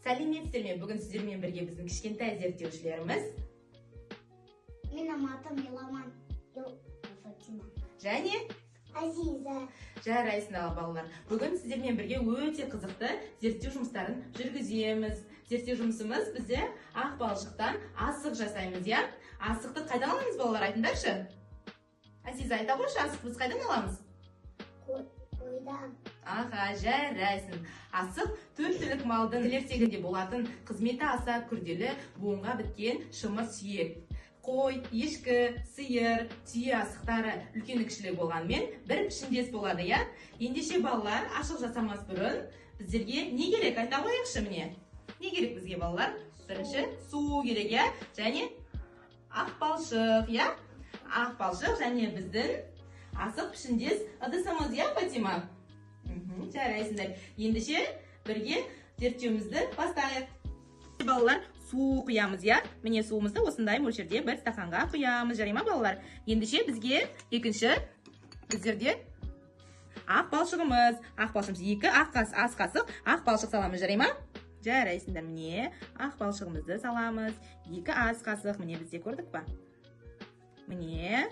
Сәлеметсіздер ме? Бүгін сіздермен бірге біздің кішкентай зерттеушілеріміз. Менің атым Еламан Фатима. Және Азиза. Жарайсыңдар балалар. Бүгін сіздермен бірге өте қызықты зерттеу жұмыстарын жүргіземіз. Зерттеу жұмысымыз бізде ақ балшықтан асық жасаймыз, я? Асықты қайдан аламыз балалар, айтыңдаршы? Азиза, айта қойшы, асықты біз қайдан аламыз? Қойдан. Аха, жарайсың. Асық төрт түлік малдың ертегінде болатын, қызметі аса күрделі, буынға біткен шымыр сүйек. Қой, ешкі, сиыр, түйе асықтары үлкені кішілі болғанмен бір пішіндес болады, я? Ендеше балалар, ашық жасамас бұрын біздерге не керек? Айта қояйықшы міне. Не керек бізге балалар? Бірінші су керек, я? Және ақ балшық, я? Ақ балшық және біздің асық пішіндес ыдысымыз, я, Фатима? Жарайсыңдар. Ендеше бірге зерттеуімізді бастайық. Балалар, су құямыз, я? Міне суымызды осындай мөлшерде бір стақанға құямыз, жарай ма балалар? Ендеше бізге екінші біздерде ақ балшығымыз. Ақ балшығымыз екі ас қасық ақ балшық саламыз, жарай ма? Жарайсыңдар, міне ақ балшығымызды саламыз. Екі ас қасық, міне бізде көрдік па? Міне.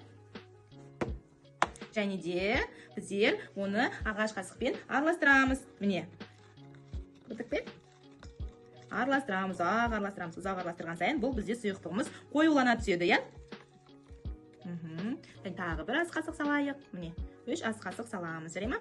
Және де біздер оны ағаш қасықпен араластырамыз. Міне. Көрдік пе? Араластырамыз, ұзақ араластырған сайын бұл бізде сұйықтығымыз қоюлана түседі, я? Тағы бір ас қасық салайық. Міне, 3 ас қасық саламыз, жарай ма?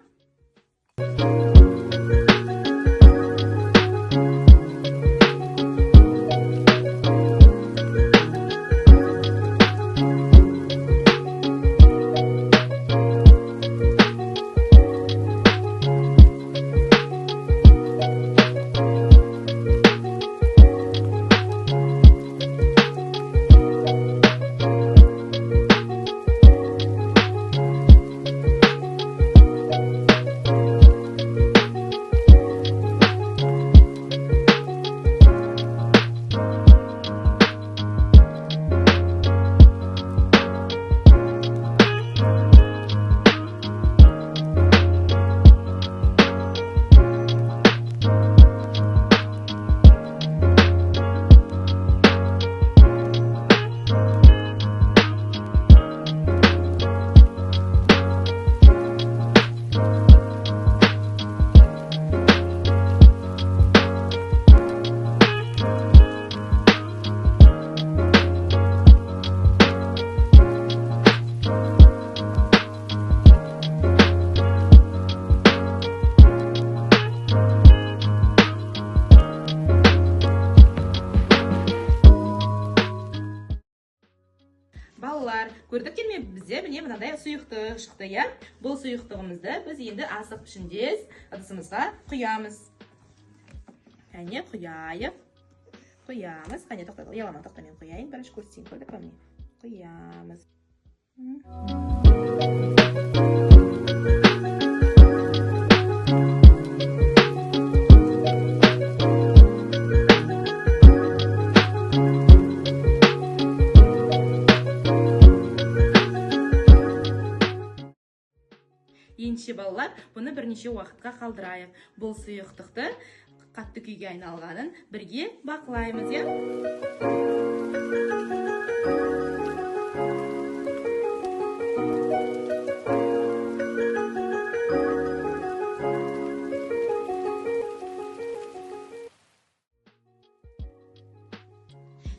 Балалар, көрдіктер ме? Бізде міне мынандай сұйықтық шықты, я? Бұл сұйықтығымызды біз енді асық пішіндес ыдысымызға құямыз. Әне құяйық. Құямыз. Қане тоқтайды. Еламан тоқта, мен құяйын. Бірінші көрсетейін. Көрдік па міне? Құямыз. Ендеше балалар, бұны бірнеше уақытқа қалдырайық. Бұл сұйықтықты қатты күйге айналғанын бірге бақылаймыз, я?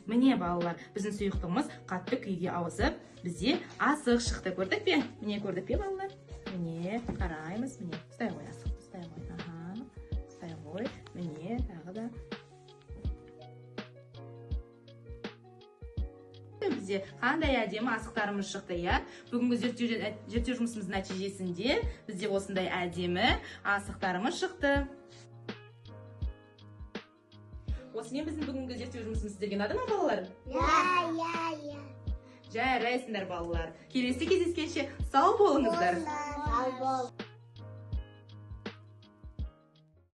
Міне балалар, біздің сұйықтығымыз қатты күйге ауысып, бізде асық шықты. Көрдік пе? Міне көрдік пе балалар? Міне, қараймыз, міне, ұстай қой асықты, ұстай қой, ұстай қой, міне, тағы да. Бізде қандай әдемі асықтарымыз шықты, я? Бүгінгі зерттеу жұмысымыздың нәтижесінде бізде осындай әдемі асықтарымыз шықты. Осымен біздің бүгінгі зерттеу жұмысымыз сіздерге ұнады ма, балалар? Я. Жарайсыңдар балалар. Келесі кездескенше сау болыңыздар. Сау бол.